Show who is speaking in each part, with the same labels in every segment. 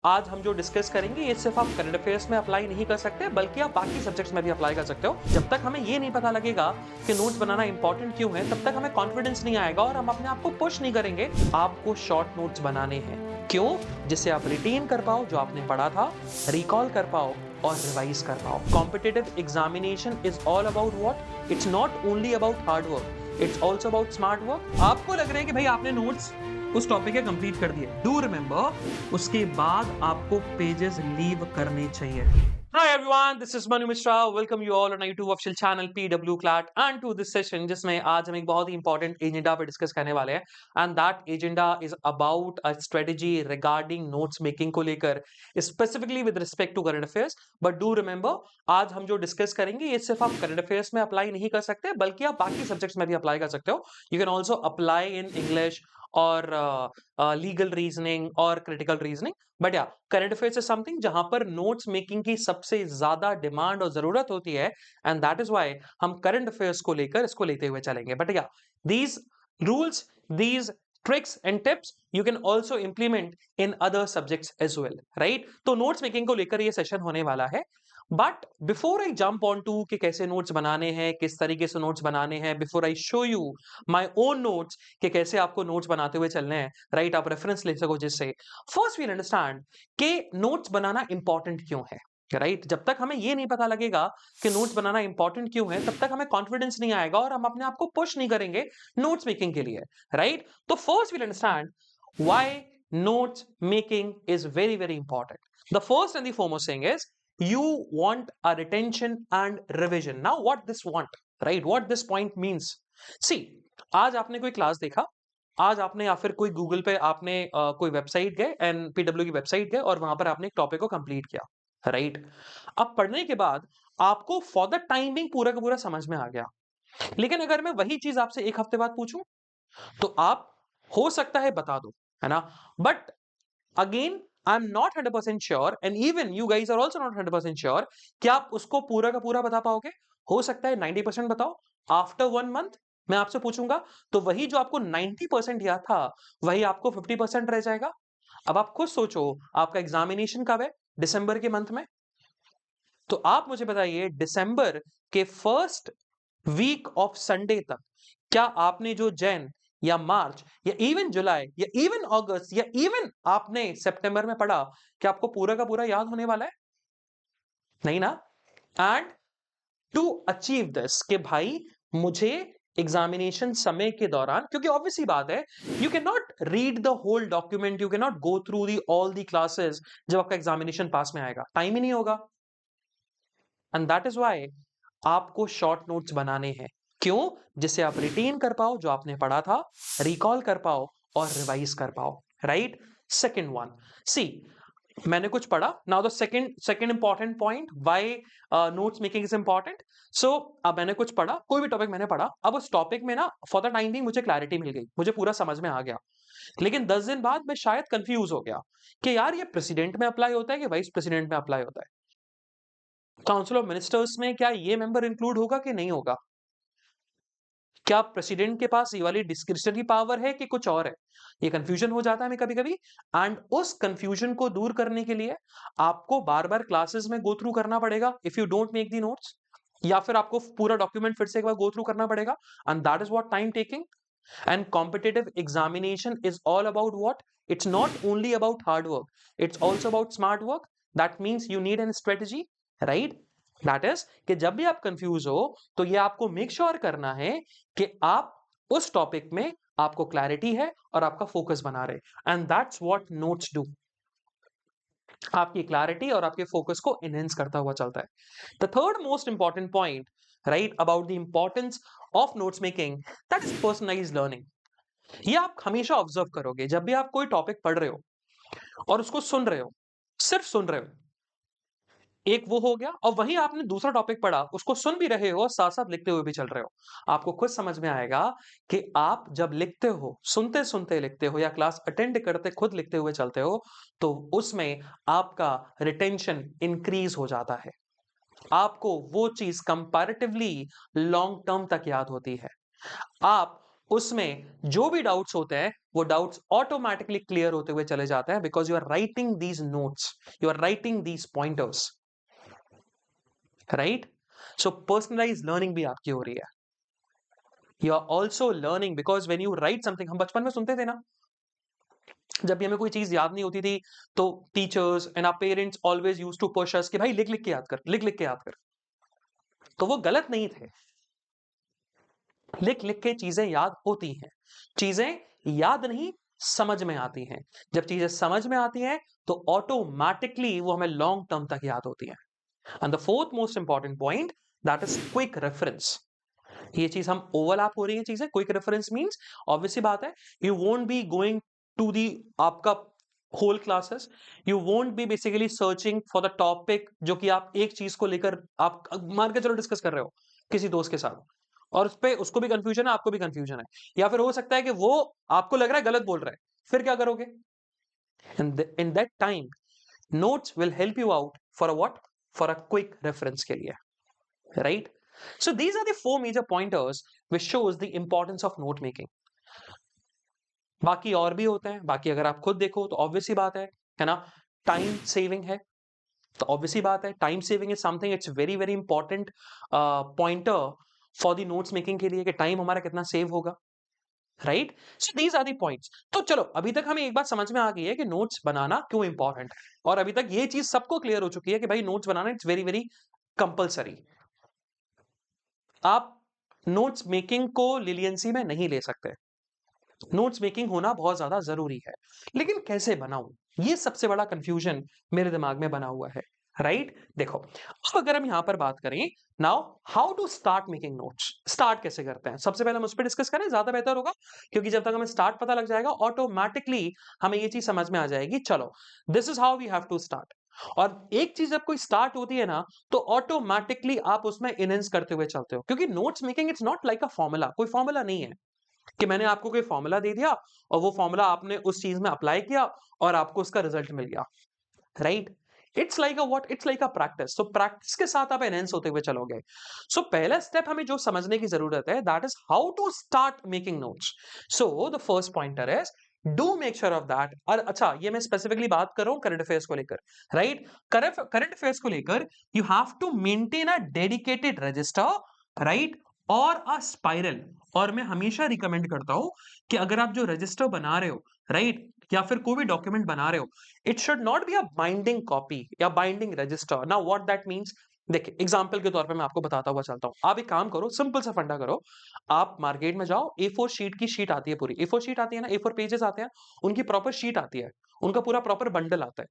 Speaker 1: आज हम जो डिस्कस करेंगे ये सिर्फ आप करंट अफेयर्स में अप्लाई नहीं कर सकते बल्कि आप बाकी सब्जेक्ट्स में भी अप्लाई कर सकते हो। जब तक हमें ये नहीं पता लगेगा कि नोट्स बनाना इंपॉर्टेंट क्यों है, तब तक हमें कॉन्फिडेंस नहीं आएगा और हम अपने आप को पुश नहीं करेंगे। आपको शॉर्ट नोट्स बनाने हैं, क्यों? जिससे आप रिटेन कर पाओ जो आपने पढ़ा था, रिकॉल कर पाओ और रिवाइज कर पाओ। Competitive examination is all about what? It's not only about hard work, it's also about smart work. आपको लग रहा है कि भाई आपने नोट्स उस टॉपिक के कंप्लीट कर दिए, डू रिमेंबर उसके बाद आपको पेजेस लीव करने चाहिए। Hi everyone, this is Manu Mishra. Welcome you all on our YouTube official channel PW Clat and to this session जिसमें आज हम एक बहुत ही इंपॉर्टेंट एजेंडा पे डिस्कस करने वाले हैं and that agenda is about a strategy regarding notes making को लेकर specifically with respect to current affairs. But do remember आज हम जो डिस्कस करेंगे ये सिर्फ आप करंट अफेयर्स में अप्लाई नहीं कर सकते बल्कि आप बाकी सब्जेक्ट्स में भी अप्लाई कर सकते हो। You can also apply in English और लीगल रीजनिंग और क्रिटिकल रीजनिंग। बट या करंट अफेयर्स इज समथिंग जहां पर नोट्स मेकिंग की सबसे ज्यादा डिमांड और जरूरत होती है एंड दैट इज व्हाई हम करंट अफेयर्स को लेकर इसको लेते हुए चलेंगे। बट या these rules, these tricks and tips you can also implement in other subjects as well, right? तो नोट्स मेकिंग को लेकर ये सेशन होने वाला है। But before I jump on to कि कैसे नोट्स बनाने हैं, किस तरीके से नोट्स बनाने हैं, before I show you my own notes कि कैसे आपको नोट्स बनाते हुए चलने हैं, राइट? आप रेफरेंस ले सको जिससे फर्स्ट वील अंडरस्टैंड कि नोट्स बनाना इंपॉर्टेंट क्यों है, राइट? जब तक हमें ये नहीं पता लगेगा कि नोट्स बनाना इंपॉर्टेंट क्यों है, तब तक हमें कॉन्फिडेंस नहीं आएगा और हम अपने आप को पुश नहीं करेंगे नोट्स मेकिंग के लिए, राइट? तो first we'll understand why notes making is very very important. The first and the foremost thing is you want a retention and revision. Now what this want, right? What this point means, see, आज आपने कोई class देखा, आज आपने या फिर कोई Google पे आपने कोई वेबसाइट गए एंड पीडब्ल्यू की वेबसाइट गए और वहां पर आपने एक टॉपिक को कंप्लीट किया, राइट? अब पढ़ने के बाद आपको फॉर द टाइमिंग पूरा का पूरा समझ में आ गया। लेकिन अगर मैं वही चीज आपसे एक हफ्ते बाद पूछूं तो आप हो सकता है बता दो, है ना? But again I am not 100% sure and even you guys are also not 100% sure कि आप उसको पूरा का पूरा बता पाओगे। हो सकता है 90% बताओ। आफ्टर 1 मंथ मैं आपसे पूछूंगा तो वही जो आपको 90% याद था वही आपको 50% रह जाएगा। अब आप खुद सोचो, आपका एग्जामिनेशन कब है? दिसंबर के मंथ में। तो आप मुझे बताइए दिसंबर के फर्स्ट वीक ऑफ संडे तक क्या आपने जो जैन या मार्च या इवन जुलाई या इवन अगस्त या इवन आपने सितंबर में पढ़ा, क्या आपको पूरा का पूरा याद होने वाला है? नहीं ना? एंड टू अचीव दिस कि भाई मुझे एग्जामिनेशन समय के दौरान, क्योंकि ऑब्वियसली बात है you can not read the whole document, you can not go through the all the classes जब आपका एग्जामिनेशन पास में आएगा, टाइम ही नहीं होगा। एंड दैट इज व्हाई आपको शॉर्ट नोट्स बनाने हैं, क्यों? जिससे आप रिटेन कर पाओ जो आपने पढ़ा था, रिकॉल कर पाओ और रिवाइज कर पाओ, राइट? सेकंड वन, सी, मैंने कुछ पढ़ा। Now the second second important point why notes making is important. So अब मैंने कुछ पढ़ा, कोई भी टॉपिक मैंने पढ़ा, अब उस टॉपिक में ना फॉर द टाइम भी मुझे क्लैरिटी मिल गई, मुझे पूरा समझ में आ गया। लेकिन 10 दिन बाद मैं शायद कंफ्यूज हो गया कि यार ये प्रेसिडेंट में अप्लाई होता है कि वाइस प्रेसिडेंट में अप्लाई होता है, काउंसिल ऑफ मिनिस्टर्स में क्या ये मेंबर इंक्लूड होगा कि नहीं होगा, क्या प्रेसिडेंट के पास ये वाली डिस्क्रिशनरी पावर है कि कुछ और है? ये कंफ्यूजन हो जाता है हमें कभी-कभी। एंड उस कंफ्यूजन को दूर करने के लिए आपको बार-बार क्लासेस में गो थ्रू करना पड़ेगा if you don't make the notes, या फिर आपको पूरा डॉक्यूमेंट फिर से एक बार गो थ्रू करना पड़ेगा and that is what time taking. And competitive examination is all about what? It's not only about hard work, it's also about smart work. That means you need an strategy, right? That is कि जब भी आप confuse हो तो ये आपको make sure करना है कि आप उस टॉपिक में आपको क्लैरिटी है और आपका फोकस बना रहे, and that's what notes do. आपकी क्लैरिटी और आपके फोकस को एनहेंस करता हुआ चलता है। The third most important point, right, about the importance of notes making, that is personalised learning. ये आप हमेशा ऑब्जर्व करोगे जब भी आप कोई टॉपिक पढ़ रहे हो और उसको सुन रहे हो, सिर्फ सुन रहे हो, एक वो हो गया, और वहीं आपने दूसरा टॉपिक पढ़ा, उसको सुन भी रहे हो, साथ-साथ लिखते हुए भी चल रहे हो। आपको खुद समझ में आएगा कि आप जब लिखते हो, सुनते-सुनते लिखते हो या क्लास अटेंड करते खुद लिखते हुए चलते हो, तो उसमें आपका रिटेंशन इंक्रीज़ हो जाता है। आपको वो चीज़ कंपैरेटिवली लॉन्ग टर्म तक याद होती है। आप उसमें जो भी डाउट्स होते हैं वो डाउट्स ऑटोमेटिकली क्लियर होते हुए चले जाते हैं, because you are writing these notes, you are writing these pointers, right? So personalise learning भी आपकी हो रही है। You are also learning because when you write something, हम बचपन में सुनते थे ना, जब भी हमें कोई चीज याद नहीं होती थी तो teachers and our parents always used to push us कि भाई लिख लिख के याद कर, लिख लिख के याद कर। तो वो गलत नहीं थे, लिख लिख के चीजें याद होती हैं, चीजें याद नहीं समझ में आती हैं। जब चीजें समझ में आती हैं तो ऑटोमेटिकली वो हमें लॉन्ग टर्म तक याद होती हैं। And the fourth most important point, that is quick reference. ये चीज हम ओवरलैप हो रही है चीजें। क्विक रेफरेंस मींस ऑब्वियस सी बात है, you won't be going to the आपका whole classes, you won't be basically searching for the topic जो कि आप एक चीज को लेकर आप मान के चलो डिस्कस कर रहे हो किसी दोस्त के साथ, और उस पे उसको भी कंफ्यूजन है, आपको भी कंफ्यूजन है, या फिर हो सकता है कि वो आपको लग रहा है गलत बोल रहा है, फिर क्या करोगे? In that time notes will help you out for a what, for a quick reference के लिए, right? So these are the four major pointers which shows the importance of note making. बाकी और भी होते हैं, बाकी अगर आप खुद देखो तो ऑब्वियस सी बात है ना, टाइम सेविंग है, तो ऑब्वियस सी बात है time saving is something, it's very very important pointer for the notes making के लिए, कि टाइम हमारा कितना सेव होगा, right? So these are the points. तो चलो अभी तक हमें एक बात समझ में आ गई है कि नोट्स बनाना क्यों इंपॉर्टेंट है, और अभी तक ये चीज सबको क्लियर हो चुकी है कि भाई notes banana it's very very compulsory. आप नोट्स मेकिंग को लिलियंसी में नहीं ले सकते, नोट्स मेकिंग होना बहुत ज्यादा जरूरी है, लेकिन कैसे बनाऊं, ये सबसे बड़ा कंफ्यूजन मेरे दिमाग में बना हुआ है, राइट? देखो, अब अगर हम यहां पर बात करें, now how to start making notes, start कैसे करते हैं, सबसे पहले हम उस पर डिस्कस करें, ज्यादा बेहतर होगा, क्योंकि जब तक हमें स्टार्ट पता लग जाएगा ऑटोमेटिकली हमें ये चीज समझ में आ जाएगी, चलो this is how we have to start. और एक चीज जब कोई स्टार्ट होती है ना, तो ऑटोमेटिकली आप उसमें इनहेंस करते हुए चलते हो, क्योंकि notes making it's not like a formula, कोई फॉर्मूला नहीं है कि मैंने आपको कोई फॉर्मूला दे दिया और वो फॉर्मूला आपने उस चीज में अप्लाई किया और आपको उसका रिजल्ट मिल गया, right? It's like a what, it's like a practice. तो प्रैक्टिस के साथ आप एनहेंस होते हुए चलोगे। सो पहला स्टेप हमें जो समझने की जरूरत है, that is how to start making notes. So the first pointer is do make sure of that. और अच्छा, ये मैं स्पेसिफिकली बात कर रहा हूं करंट अफेयर्स को लेकर, राइट? करंट अफेयर्स को लेकर you have to maintain a dedicated register, right, और अ स्पाइरल। और मैं हमेशा रिकमेंड करता हूं कि अगर आप जो रजिस्टर बना रहे हो, राइट, या फिर कोई भी डॉक्यूमेंट बना रहे हो, it should not be a binding copy या binding register. Now what that means, देखिए एग्जांपल के तौर पे मैं आपको बताता हुआ चलता हूं। आप एक काम करो, सिंपल सा फंडा करो, आप मार्केट में जाओ, A4 शीट की शीट आती है, पूरी A4 शीट आती है ना, A4 पेजेस आते हैं, उनकी प्रॉपर शीट आती है, उनका पूरा प्रॉपर बंडल आता है।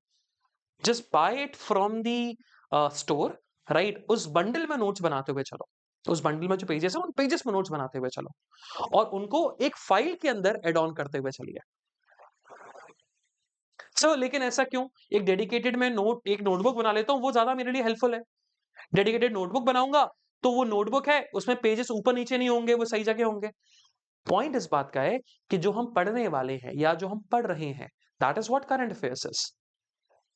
Speaker 1: Just by it from the store, right? उस बंडल में नोट्स बनाते हुए चलो, उस बंडल में जो पेजेस है उन पेजेस में नोट्स बनाते हुए चलो, और उनको एक फाइल के अंदर एड ऑन करते हुए चलिए। लेकिन ऐसा क्यों? एक डेडिकेटेड मैं एक नोटबुक बना लेता हूँ, वो ज्यादा मेरे लिए हेल्पफुल है। डेडिकेटेड नोटबुक बनाऊंगा तो वो नोटबुक है, उसमें पेजेस ऊपर नीचे नहीं होंगे, वो सही जगह होंगे। पॉइंट इस बात का है कि जो हम पढ़ने वाले हैं या जो हम पढ़ रहे हैं, that is what current affairs is,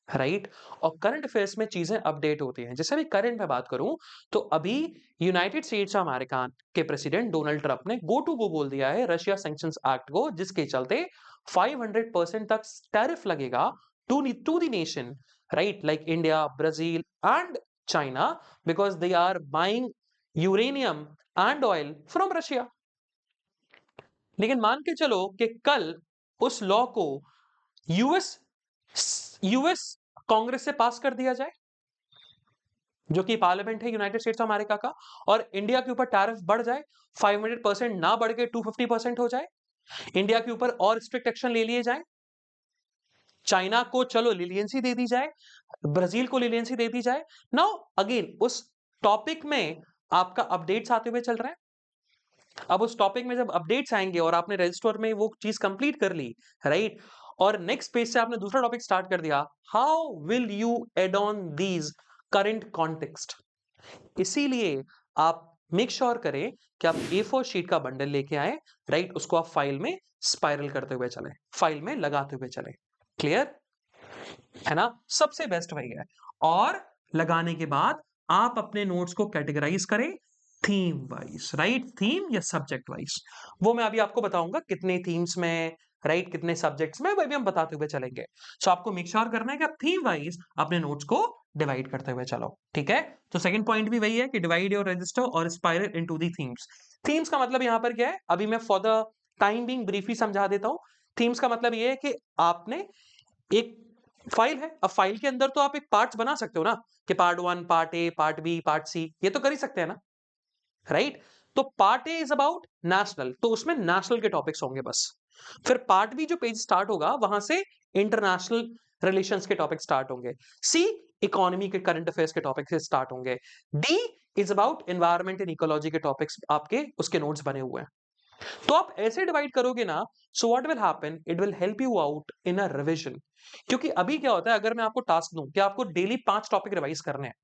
Speaker 1: right? और करंट अफेयर्स में चीजें अपडेट होती हैं। जैसे अभी करंट में बात करूं, तो अभी यूनाइटेड स्टेट्स ऑफ अमेरिका के प्रेसिडेंट डोनाल्ड ट्रंप ने गो टू गो बोल दिया है रशिया सैंक्शंस एक्ट को, जिसके चलते 500% तक टैरिफ लगेगा to the nation, right, like India, Brazil and China, because they are buying uranium and oil from Russia. लेकिन मान के चलो कि कल उस लॉ को यूएस यूएस कांग्रेस से पास कर दिया जाए, जो कि पार्लियामेंट है यूनाइटेड स्टेट्स ऑफ अमेरिका का, और इंडिया के ऊपर टैरिफ बढ़ जाए, 500% ना बढ़ के 250% हो जाए, इंडिया के ऊपर और स्ट्रिक्ट एक्शन ले लिए जाए, चाइना को चलो लिलियंसी दे दी जाए, ब्राजील को लिलियंसी दे दी जाए। नाउ अगेन उस टॉपिक में आपका अपडेट्स आते हुए चल रहे हैं। अब उस टॉपिक में जब अपडेट्स आएंगे और आपने रजिस्टर में वो चीज कंप्लीट कर ली, राइट, और नेक्स्ट पेज से आपने दूसरा टॉपिक स्टार्ट कर दिया, how will you add on these current context? इसीलिए आप मेक श्योर करें कि आप A4 शीट का बंडल लेके आए, राइट, उसको आप फाइल में स्पाइरल करते हुए चले, फाइल में लगाते हुए चले। क्लियर है ना? सबसे बेस्ट वही है। और लगाने के बाद आप अपने नोट्स को कैटेगराइज करें, थीम वाइज, राइट? थीम या सब्जेक्ट वाइज, वो मैं अभी आपको बताऊंगा कितने थीम्स में, राइट, कितने सब्जेक्ट्स में, वो भी हम बताते हुए चलेंगे। सो आपको मेक श्योर करना है कि आप थीम वाइज अपने नोट्स को डिवाइड करते हुए चलो, ठीक है? तो सेकंड पॉइंट भी वही है कि डिवाइड योर रजिस्टर और spiral into the themes. Themes का मतलब यहाँ पर क्या है, अभी मैं for the time being briefly समझा देता हूँ। थीम्स का मतलब ये है कि आपने एक फाइल है, अब फाइल के अंदर तो आप एक पार्ट्स बना सकते हो ना, कि part 1, part A, part B, part C, ये तो कर ही सकते हैं ना, राइट? तो part A is about national, तो उसमें नेशनल के टॉपिक्स होंगे बस। फिर पार्ट बी जो पेज स्टार्ट होगा वहां से इंटरनेशनल रिलेशंस के टॉपिक स्टार्ट होंगे। सी इकोनॉमी के करंट अफेयर्स के टॉपिक से स्टार्ट होंगे। D is about environment and ecology के टॉपिक्स आपके उसके नोट्स बने हुए हैं। तो आप ऐसे डिवाइड करोगे ना, so what will happen, it will help you out in a revision. क्योंकि अभी क्या होता है, अगर मैं आपको टास्क दूं कि आपको डेली 5 टॉपिक रिवाइज करने हैं,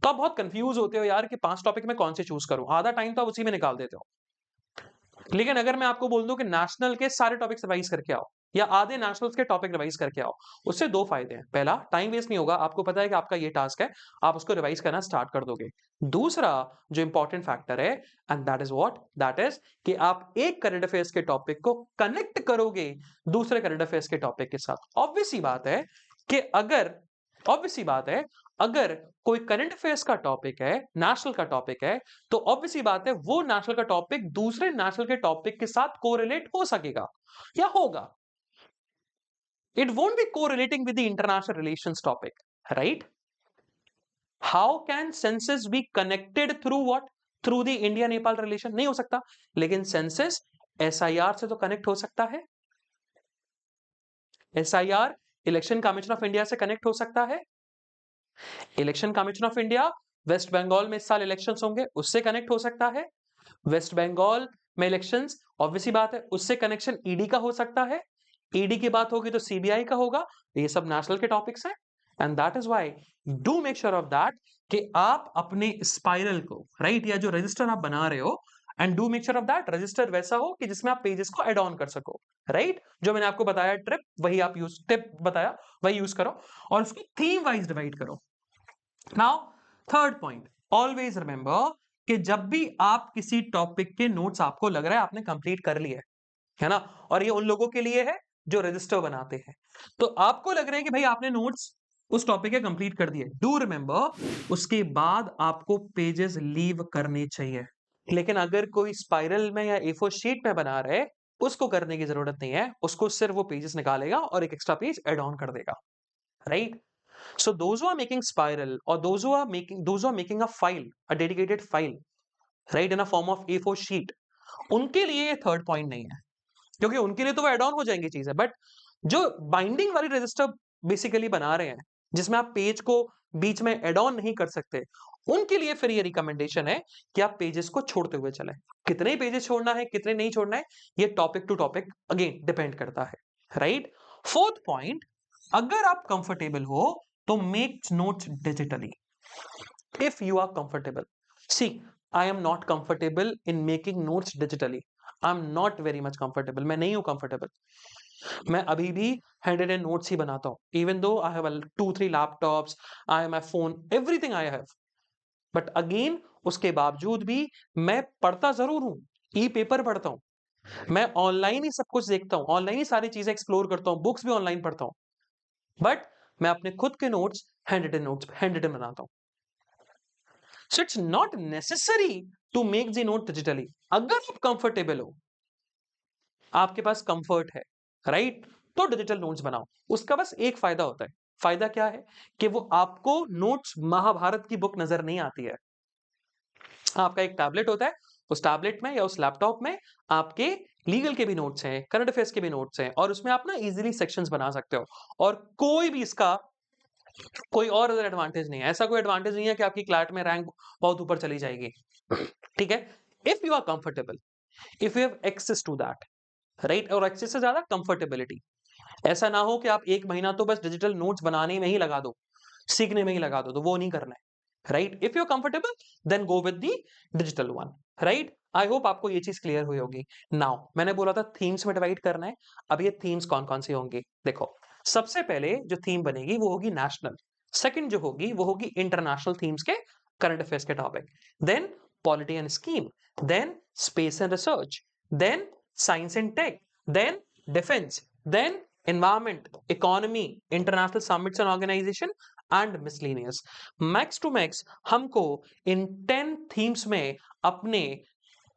Speaker 1: तो आप बहुत कंफ्यूज होते हो यार कि 5 टॉपिक में कौन से चूज करूं, आधा टाइम तो आप उसी में निकाल देते हो। लेकिन अगर मैं आपको बोल दूं कि नेशनल के सारे टॉपिक्स रिवाइज करके आओ, या आधे नेशनल्स के टॉपिक रिवाइज करके आओ, उससे दो फायदे हैं। पहला, टाइम वेस्ट नहीं होगा, आपको पता है कि आपका ये टास्क है, आप उसको रिवाइज करना स्टार्ट कर दोगे। दूसरा जो इंपॉर्टेंट फैक्टर है, and that is what, that is कि आप एक करंट अफेयर्स के टॉपिक को कनेक्ट करोगे दूसरे करंट अफेयर्स के टॉपिक के साथ। ऑब्वियस सी बात है कि अगर ऑब्वियस सी बात है, अगर कोई करंट अफेयर्स का टॉपिक है, नेशनल का टॉपिक है, तो ऑब्वियस सी बात है वो नेशनल का टॉपिक दूसरे नेशनल के टॉपिक के साथ कोरिलेट हो सकेगा या होगा। It won't be correlating with the international relations topic, right? How can census be connected through what, through the India Nepal relation? नहीं हो सकता। लेकिन सेंसस एसआईआर से तो कनेक्ट हो सकता है। SIR election commission of India से कनेक्ट हो सकता है। Election commission of India West Bengal में इस साल इलेक्शंस होंगे, उससे कनेक्ट हो सकता है। वेस्ट बंगाल में इलेक्शंस, ऑब्वियसली बात है, उससे कनेक्शन ईडी का हो सकता है। ईडी की बात होगी तो सीबीआई का होगा। ये सब नेशनल के टॉपिक्स हैं, and that is why do make sure of that कि आप अपने स्पाइरल को, राइट, या जो रजिस्टर आप बना रहे हो, and do make sure of that register वैसा हो कि जिसमें आप पेजेस को एड ऑन कर सको, राइट? जो मैंने आपको बताया ट्रिप, वही आप यूज, टिप बताया वही यूज करो, और उसकी थीम वाइज डिवाइड करो। Now third point, always remember कि जब भी आप किसी टॉपिक के नोट्स आपको लग रहा है आपने कंप्लीट कर लिए है ना, और ये उन लोगों के लिए है जो रजिस्टर बनाते हैं, तो आपको लग रहा है कि भाई आपने नोट्स उस टॉपिक के कंप्लीट कर दिए, डू रिमेंबर उसके बाद आपको पेजेस लीव करने चाहिए। लेकिन अगर कोई स्पाइरल में या ए4 शीट में बना रहे, उसको करने की जरूरत नहीं है, उसको सिर्फ वो पेजेस निकालेगा और एक एक्स्ट्रा पेज एड ऑन कर देगा, right? So those who are making spiral, or those who are making a file, a dedicated file, right, in a form of A4 sheet, उनके लिए ये थर्ड पॉइंट नहीं है, क्योंकि उनके लिए तो वो एड ऑन हो जाएंगी चीजें। बट जो बाइंडिंग वाली रजिस्टर बेसिकली बना रहे हैं, जिसमें आप पेज को बीच में एड ऑन नहीं कर सकते, उनके लिए फिर ये रिकमेंडेशन है कि आप पेजेस को छोड़ते हुए चलें। कितने पेजेस छोड़ना है, कितने नहीं छोड़ना है, ये topic to topic again depend करता है, राइट? फोर्थ पॉइंट, अगर आप कंफर्टेबल हो तो make notes digitally if you are comfortable. See, I am not comfortable in making notes digitally. I'm not very much comfortable. मैं नहीं हूं comfortable. मैं अभी भी हैंडेड एंड नोट्स ही बनाता हूं, even though I have 2-3 laptops, I have my phone, everything I have. But again उसके बावजूद भी मैं पढ़ता जरूर हूं, ई पेपर पढ़ता हूं, मैं ऑनलाइन ही सब कुछ देखता हूं, ऑनलाइन ही सारी चीजें एक्सप्लोर करता हूं, बुक्स भी ऑनलाइन पढ़ता हूं, बट मैं अपने खुद के नोट्स हैंडेड इन बनाता हूं। So it's not necessary to make the note digitally. अगर आप कंफर्टेबल हो, आपके पास कंफर्ट है, राइट, तो डिजिटल नोट्स बनाओ। उसका बस एक फायदा होता है। फायदा क्या है कि वो आपको नोट्स महाभारत की बुक नजर नहीं आती है। आपका एक टैबलेट होता है, उस टैबलेट में या उस लैपटॉप में आपके लीगल के भी नोट्स हैं, करंट अफेयर्स के भी नोट्स हैं, और उसमें आप ना इजीली सेक्शंस बना सकते हो, और कोई भी इसका कोई और अदर एडवांटेज नहीं है। ऐसा कोई एडवांटेज नहीं है कि आपकी क्लैट में रैंक बहुत ऊपर चली जाएगी। ठीक है? If you are comfortable, if you have access to that, right, और एक्सेस से ज्यादा कंफर्टेबिलिटी। ऐसा ना हो कि आप 1 महीना तो बस डिजिटल नोट्स बनाने में ही लगा दो, सीखने में ही लगा दो, तो वो नहीं करना है, right? If you are comfortable then go with the digital one, right? I hope आपको ये चीज क्लियर हुई होगी। नाउ मैंने बोला था थीम्स में डिवाइड करना है। अब ये थीम्स कौन कौन सी होंगी, देखो। सबसे पहले जो थीम बनेगी वो होगी नेशनल। सेकंड जो होगी वो होगी इंटरनेशनल थीम्स के करंट अफेयर्स के topic. Then polity and scheme, then space and research, then science and tech, then defence, then environment, economy, international summits and organization and miscellaneous. Max to max हमको इन 10 themes में अपने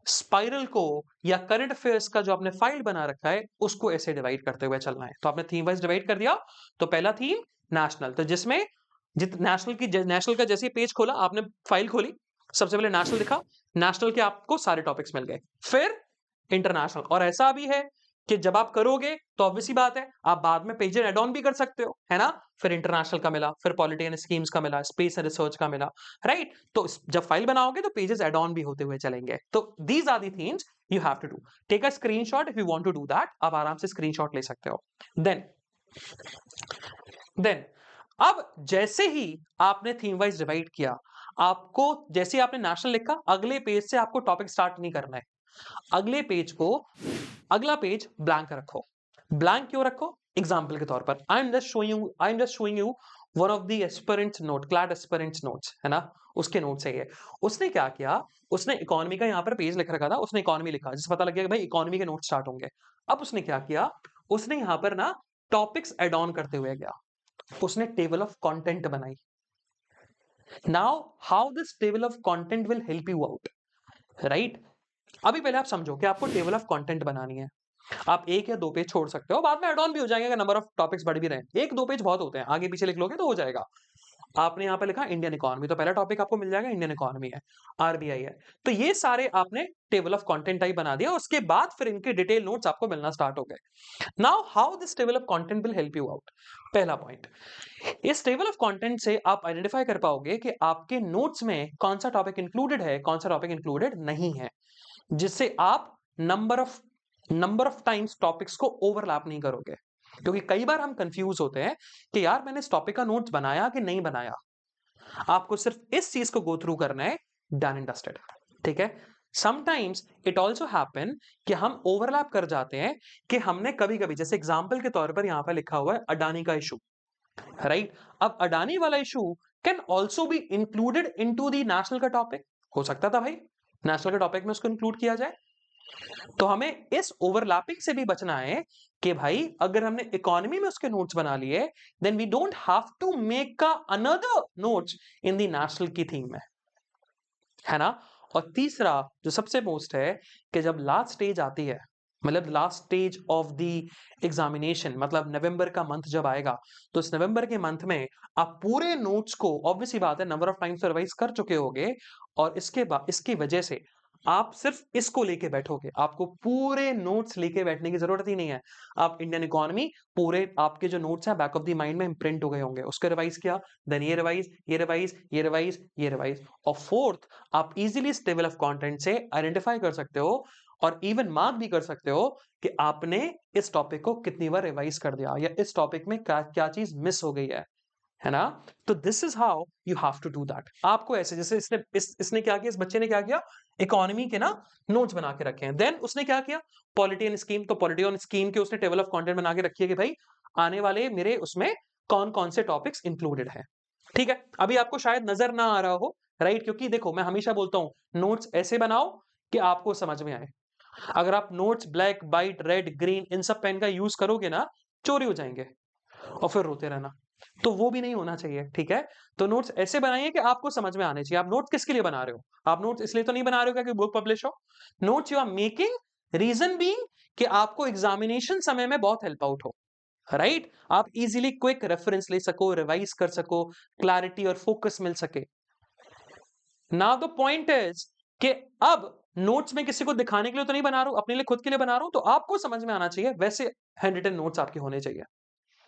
Speaker 1: spiral को या current affairs का जो आपने file बना रखा है उसको ऐसे डिवाइड करते हुए चलना है। तो आपने थीम वाइज डिवाइड कर दिया। तो पहला थीम नेशनल, तो जिसमें नेशनल का जैसे पेज खोला आपने, फाइल खोली, सबसे पहले नेशनल लिखा, नेशनल के आपको सारे टॉपिक्स मिल गए। फिर इंटरनेशनल, और ऐसा भी है कि जब आप करोगे तो ऑब्वियस सी बात है आप बाद में पेज एड ऑन भी कर सकते हो, है ना। फिर इंटरनेशनल का मिला, फिर पॉलिटी एंड स्कीम्स का मिला, स्पेस एंड रिसर्च का मिला, राइट। तो जब फाइल बनाओगे तो पेजेस एड ऑन भी होते हुए चलेंगे। तो these are the things you have to do. Take a screenshot if you want to do that. आप आराम से स्क्रीनशॉट ले सकते हो। देन अब जैसे ही आपने थीम वाइज डिवाइड किया, आपको जैसे आपने नेशनल लिखा, अगले पेज से आपको टॉपिक स्टार्ट नहीं करना है। अगले पेज को, अगला पेज ब्लैंक रखो। ब्लैंक क्यों रखो? एग्जाम्पल के तौर पर I am just showing you one of the aspirants note, clad aspirants notes, है ना, उसके नोट्स है ये। उसने क्या किया, उसने इकोनॉमी का यहाँ पर पेज लिख रखा था, उसने इकोनॉमी लिखा, जिससे पता लग गया कि भाई इकोनॉमी के नोट स्टार्ट होंगे। अब उसने क्या किया, उसने यहाँ पर ना टॉपिक्स एड ऑन करते हुए गया, उसने टेबल ऑफ कंटेंट बनाई। Now how this table of content will help you out, right. अभी पहले आप समझो कि आपको टेबल ऑफ कंटेंट बनानी है। आप 1 या 2 पेज छोड़ सकते हो, बाद में एड ऑन भी हो जाएगा, नंबर ऑफ टॉपिक्स बढ़ भी रहे हैं। 1-2 पेज बहुत होते हैं, आगे पीछे लिख लोगे तो हो जाएगा। आपने यहाँ पे लिखा इंडियन इकोनॉमी, तो पहला टॉपिक आपको मिल जाएगा इंडियन इकोनॉमी है, आरबीआई है। तो ये सारे आपने टेबल ऑफ कंटेंट टाइप बना दिया, उसके बाद फिर इनके डिटेल नोट्स आपको मिलना स्टार्ट हो गए। Now how this table of content will help you out. पहला पॉइंट, इस टेबल ऑफ कंटेंट से आप आइडेंटिफाई कर पाओगे कि आपके नोट्स में कौन सा टॉपिक इंक्लूडेड है, कौन सा टॉपिक इंक्लूडेड नहीं है, जिससे आप नंबर ऑफ टाइम्स टॉपिक्स को ओवरलैप नहीं करोगे। क्योंकि कई बार हम कंफ्यूज होते हैं कि यार मैंने इस टॉपिक का नोट्स बनाया कि नहीं बनाया। आपको सिर्फ इस चीज को गो थ्रू करना है, डन एंड डस्टेड, ठीक है। समटाइम्स इट ऑल्सो हैपन कि हम ओवरलैप कर जाते हैं, कि हमने कभी कभी, जैसे एग्जाम्पल के तौर पर यहां पर लिखा हुआ है अडानी का इशू, राइट। अब अडानी वाला issue can also be included into the national का टॉपिक, हो सकता था भाई नेशनल के टॉपिक में उसको इंक्लूड किया जाए। तो हमें इस ओवरलैपिंग से भी बचना है कि भाई अगर हमने इकोनॉमी में उसके नोट्स बना लिए, then we don't have to make another notes in the national की थीम में, है ना। और तीसरा जो सबसे मोस्ट है, कि जब लास्ट स्टेज आती है, मतलब last stage of the examination, मतलब नवंबर का मंथ जब आएगा, तो इस नवंबर के मंथ में आप पूरे नोट्स को, ऑब्वियस ही बात है नंबर ऑफ टाइम्स रिवाइज कर चुके होगे, और इसके बाद इसकी वजह से आप सिर्फ इसको लेके बैठोगे, आपको पूरे नोट्स लेके बैठने की जरूरत ही नहीं है। आप इंडियन इकोनॉमी पूरे आपके जो नोट्स हैं बैक ऑफ द माइंड में इम्प्रिंट हो गए होंगे, उसको रिवाइज किया, देन ये रिवाइज, ये रिवाइज, ये रिवाइज, ये रिवाइज। और फोर्थ, आप इजीली इस टेबल ऑफ कंटेंट से आइडेंटिफाई कर सकते हो और इवन मार्क भी कर सकते हो कि आपने इस टॉपिक को कितनी बार रिवाइज कर दिया, या इस टॉपिक में क्या क्या चीज मिस हो गई है ना। तो this is how you have to do that. आपको ऐसे, जैसे इसने क्या किया, इस बच्चे ने क्या किया, इकोनॉमी के ना नोट्स बना के रखे हैं, देन उसने क्या किया, पॉलिटी एंड स्कीम, तो पॉलिटी एंड स्कीम के उसने टेबल ऑफ कंटेंट बना के रखी है कि भाई आने वाले मेरे उसमें कौन कौन से टॉपिक्स इंक्लूडेड है, ठीक है। अभी आपको शायद नजर ना आ रहा हो, राइट, क्योंकि देखो मैं हमेशा बोलता हूं नोट्स ऐसे बनाओ कि आपको समझ में आए। अगर आप notes black, white, red, green in सब पेन का यूज करोगे ना, चोरी हो जाएंगे और फिर रोते रहना, तो वो भी नहीं होना चाहिए, ठीक है। तो नोट्स ऐसे बनाइए कि आपको समझ में आने चाहिए। आप नोट्स किसके लिए बना रहे हो? आप नोट्स इसलिए तो नहीं बना रहे हो कि बुक पब्लिश हो। Notes you are making, reason being कि आपको एग्जामिनेशन समय में बहुत हेल्प आउट हो, राइट। आप इजीली क्विक रेफरेंस ले सको, रिवाइज कर सको, क्लैरिटी और फोकस मिल सके। नाउ द पॉइंट इज कि अब नोट्स में किसी को दिखाने के लिए तो नहीं बना रहा हूं, अपने लिए खुद के लिए बना रहा हूं, तो आपको समझ में आना चाहिए, वैसे हैंड रिटन नोट्स आपके होने चाहिए,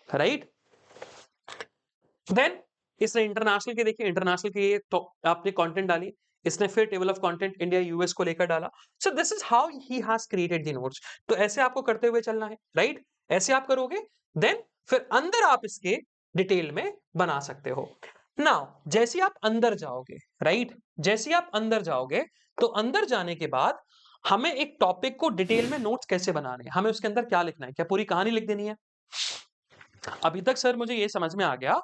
Speaker 1: राइट। देन इसने इंटरनेशनल के, देखिए इंटरनेशनल के ये तो आपने कंटेंट डाली, इसने फिर table of content India US को लेकर डाला। So this is how he has created the notes. तो ऐसे आपको करते हुए चलना है, राइट। ऐसे आप करोगे, देन फिर अंदर आप इसके डिटेल में बना सकते हो। नाउ जैसे आप अंदर जाओगे, राइट, जैसे आप अंदर जाओगे, तो अंदर जाने के बाद हमें एक टॉपिक को डिटेल में नोट्स कैसे बनाने हैं, हमें उसके अंदर क्या लिखना है, क्या पूरी कहानी लिख देनी है। अभी तक सर मुझे ये समझ में आ गया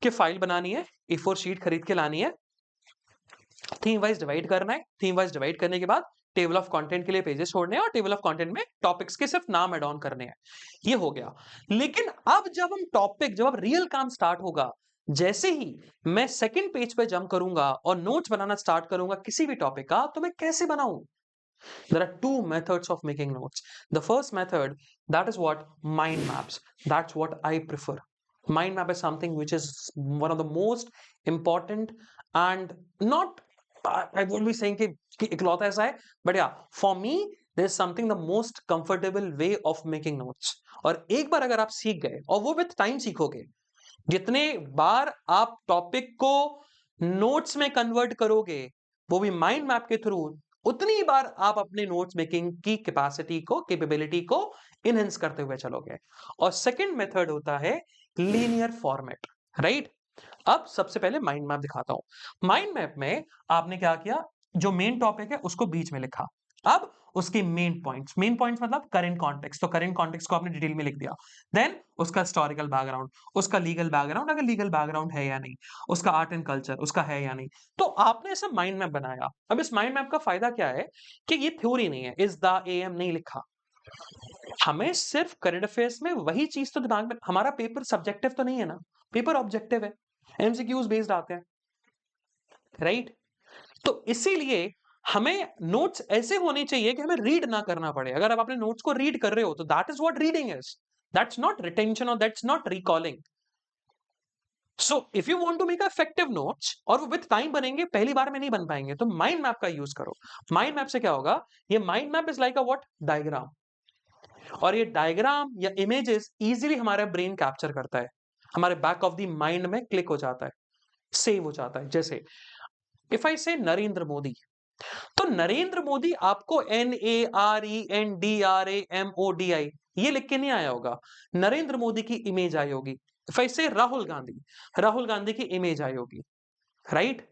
Speaker 1: कि फाइल बनानी है, A4 शीट खरीद के लानी है, थीम वाइज डिवाइड करना है, थीम वाइज डिवाइड करने के बाद टेबल ऑफ कंटेंट के लिए पेजेस छोड़ने हैं और टेबल ऑफ कंटेंट में टॉपिक्स के सिर्फ नाम ऐड ऑन करने हैं। ये हो गया। लेकिन अब जब अब रियल काम स्टार्ट होगा, जैसे ही मैं सेकंड पेज पे जंप करूंगा और नोट्स बनाना स्टार्ट करूंगा किसी भी टॉपिक का, तो मैं कैसे बनाऊं? There are two methods of making notes. The first method, that is what mind maps. That's what I prefer. Mind map is something which is one of the most important and not, I won't be saying कि इकलौता ऐसा है, but yeah, for me, there is something the most comfortable way of making notes. और एक बार अगर आप सीख गए, और वो with time सीखोगे, जितने बार आप टॉपिक को नोट्स में कन्वर्ट करोगे, वो भी माइंड मैप के थ्रू, उतनी बार आप अपने नोट्स मेकिंग की कैपेसिटी को, कैपेबिलिटी को इनहेंस करते हुए चलोगे। और सेकंड मेथड होता है लीनियर फॉर्मेट, राइट? अब सबसे पहले माइंड मैप दिखाता हूं। माइंड मैप में आपने क्या किया, जो मेन टॉपिक है उसको बीच में लिखा। अब उसके मेन पॉइंट्स मतलब करंट कॉन्टेक्स्ट, तो करंट कॉन्टेक्स्ट को आपने डिटेल में लिख दिया। देन उसका हिस्टोरिकल बैकग्राउंड, उसका लीगल बैकग्राउंड अगर लीगल बैकग्राउंड है या नहीं, उसका आर्ट एंड कल्चर उसका है या नहीं, तो आपने ऐसा माइंड मैप बनाया। अब इस माइंड मैप का फायदा क्या है कि ये थ्योरी नहीं है, इज द एम नहीं लिखा। हमें सिर्फ करंट अफेयर्स में वही चीज तो दिमाग में, हमारा पेपर सब्जेक्टिव तो नहीं है ना, पेपर ऑब्जेक्टिव है, एमसीक्यूज बेस्ड आते हैं, राइट? तो इसीलिए हमें नोट्स ऐसे होने चाहिए कि हमें रीड ना करना पड़े। अगर आप अपने नोट्स को रीड कर रहे हो तो that is what reading is, that's not retention और that's not recalling. So if you want to make effective notes, और वो विद टाइम बनेंगे, पहली बार में नहीं बन पाएंगे, तो माइंड मैप का यूज करो। माइंड मैप से क्या होगा, ये mind map is like a what diagram, और ये डायग्राम या इमेजेस इजीली हमारा ब्रेन कैप्चर करता है, हमारे बैक ऑफ द माइंड में क्लिक हो जाता है, सेव हो जाता है। जैसे इफ आई से नरेंद्र मोदी, तो नरेंद्र मोदी आपको NARENDRAMODI ये लिख के नहीं आया होगा, नरेंद्र मोदी की इमेज आई होगी। इफ आई से राहुल गांधी, राहुल गांधी की इमेज आई होगी, राइट?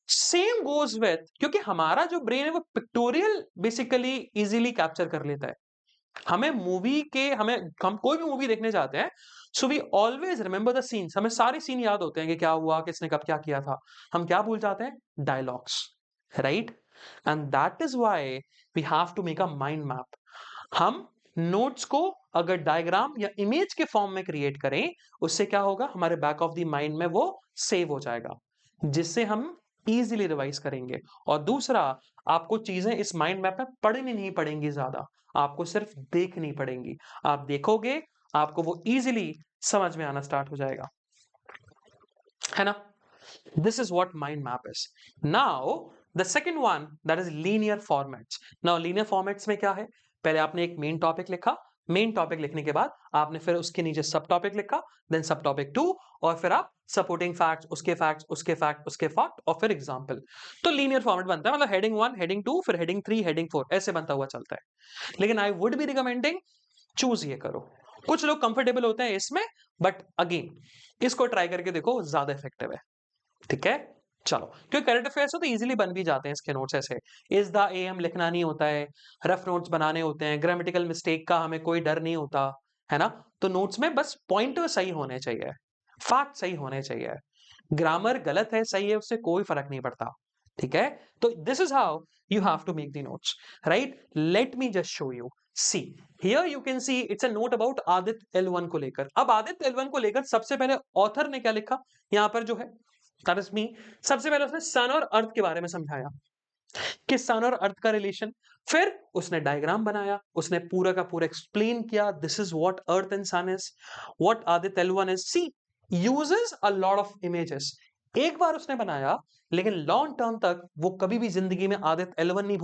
Speaker 1: सेम गोज विथ, क्योंकि हमारा जो ब्रेन है वो पिक्टोरियल बेसिकली इजीली कैप्चर कर लेता है। हमें मूवी के, हम कोई भी मूवी देखने जाते हैं, so we always remember the scenes, हमें सारे सीन याद होते हैं कि क्या हुआ, किसने कब क्या किया था। हम क्या भूल जाते हैं, dialogues, right? And that is why we have to make a mind map. हम नोट्स को अगर डायग्राम या इमेज के फॉर्म में क्रिएट करें, उससे क्या होगा, हमारे बैक ऑफ द माइंड में वो सेव हो जाएगा, जिससे हम इजीली रिवाइज करेंगे। और दूसरा, आपको चीजें इस माइंड मैप में पढ़नी नहीं पड़ेंगी ज्यादा, आपको सिर्फ देखनी पड़ेंगी। आप देखोगे, आपको वो इजीली समझ में आना स्टार्ट हो जाएगा, है ना? This is what mind map is. Now, the second one, that is linear formats. Now, linear formats में क्या है? पहले आपने एक मेन टॉपिक लिखा, मेन टॉपिक लिखने के बाद आपने फिर उसके नीचे सब टॉपिक लिखा, देन सब टॉपिक 2, और फिर आप सपोर्टिंग फैक्ट्स, उसके फैक्ट्स, उसके फैक्ट, उसके फैक्ट, और फिर एग्जाम्पल। तो लीनियर फॉर्मेट बनता है, मतलब हेडिंग 1, हेडिंग 2, फिर हेडिंग 3, हेडिंग 4, ऐसे बनता हुआ चलता है। लेकिन I would be recommending, choose ये करो। कुछ लोग कंफर्टेबल होते हैं इसमें, बट अगेन इसको ट्राई करके देखो, ज्यादा इफेक्टिव है, ठीक है? चलो, क्योंकि करंट अफेयर्स तो इजीली बन भी जाते हैं इसके नोट्स ऐसे, इज द एम लिखना नहीं होता है, रफ नोट्स बनाने होते हैं, ग्रामेटिकल मिस्टेक का हमें कोई डर नहीं होता, है ना? तो नोट्स में बस पॉइंटर सही होने चाहिए, फैक्ट सही होने चाहिए, ग्रामर गलत है सही है उससे कोई फर्क नहीं पड़ता, ठीक है? तो this is how you have to make the notes, right? Let me just show you. See here you can see it's a note about Aditya L1 को लेकर। अब आदित्य L1 को लेकर सबसे पहले ऑथर ने क्या लिखा, यहां पर जो है, दैट इज मी। सबसे पहले उसने सन और अर्थ के बारे में समझाया कि सन और अर्थ का रिलेशन, फिर उसने डायग्राम बनाया, उसने पूरा का पूरा एक्सप्लेन किया, this is what earth and sun is, what Aditya L1 इज। See uses a lot of images. एक बार उसने बनाया, लेकिन लॉन्ग टर्म तक वो कभी भी जिंदगी में आदित्य L1 नहीं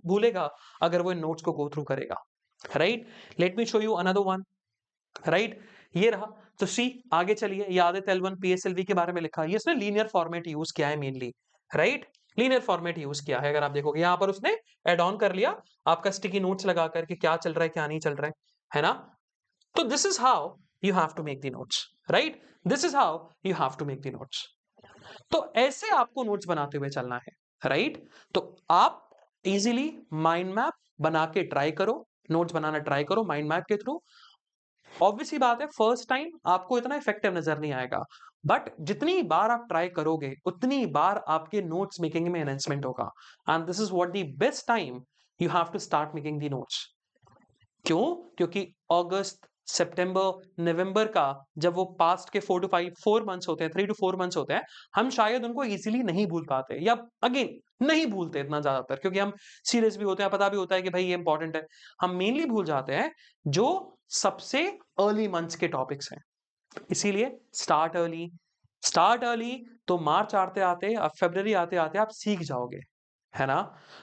Speaker 1: भूलेगा अगर वो इन नोट्स को गो थ्रू करेगा, right? Let me show you another one, right? ये रहा। तो सी आगे चलिए, ये आदित्य L1 PSLV के बारे में लिखा है, ये इसने लीनियर फॉर्मेट यूज किया है mainly, right? Linear format use किया है। अगर आप देखोगे यहां पर उसने एड ऑन कर लिया आपका स्टिकी नोट्स लगा करके, क्या चल रहा है क्या नहीं चल रहा है ना? तो this is how you have to make the notes, right? This is how you have to make the notes. तो ऐसे आपको नोट्स बनाते हुए चलना है, राइट? तो आप इजीली माइंड मैप बना के ट्राई करो, नोट्स बनाना ट्राई करो माइंड मैप के थ्रू। ऑब्वियस सी बात है फर्स्ट टाइम आपको इतना इफेक्टिव नज़र नहीं आएगा, बट जितनी बार आप ट्राई करोगे, उतनी बार आपके नोट्स मेकिंग में एनहांसमेंट होगा and this is what the best time you have to start making the notes. क्यों? क्योंकि अगस्त, सितंबर, नवंबर का जब वो पास्ट के 4 मंथ्स होते हैं, 3 टू 4 मंथ्स होते हैं, हम शायद उनको ईज़िली नहीं भूल पाते या अगेन नहीं भूलते इतना ज़्यादातर क्योंकि हम सीरियस भी होते हैं, पता भी होता है कि भाई ये इंपॉर्टेंट है। हम मेनली भूल जाते हैं जो सबसे अर्ली मंथ्स के टॉपिक्स हैं। इसीलिए स्टार्ट अर्ली तो मार्च आते-आते अब फरवरी आते-आते आप सीख जाओगे, है ना?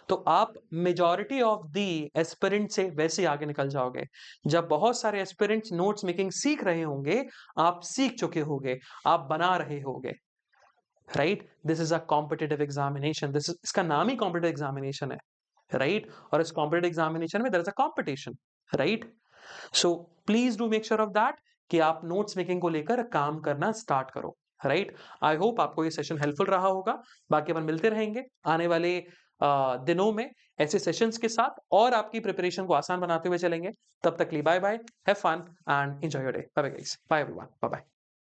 Speaker 1: तो आप मेजॉरिटी ऑफ द एस्पिरेंट से वैसे आगे निकल जाओगे। जब बहुत सारे एस्पिरेंट्स नोट्स मेकिंग सीख रहे होंगे, आप सीख चुके होगे, आप बना रहे होगे, right? This is a competitive examination this is इसका नाम ही कॉम्पिटिटिव एग्ज़ामिनेशन है, राइट? और इस कॉम्पिटिटिव एग्ज़ामिनेशन में there is a competition, right? So please do make sure of that कि आप नोट्स मेकिंग को लेकर काम करना स्टार्ट करो, राइट? आई होप आपको ये सेशन हेल्पफुल रहा होगा। बाकी अपन मिलते रहेंगे आने वाले दिनों में ऐसे सेशंस के साथ और आपकी प्रिपरेशन को आसान बनाते हुए चलेंगे। तब तक के लिए bye bye, have fun and enjoy your day. Bye bye guys, bye everyone, bye bye.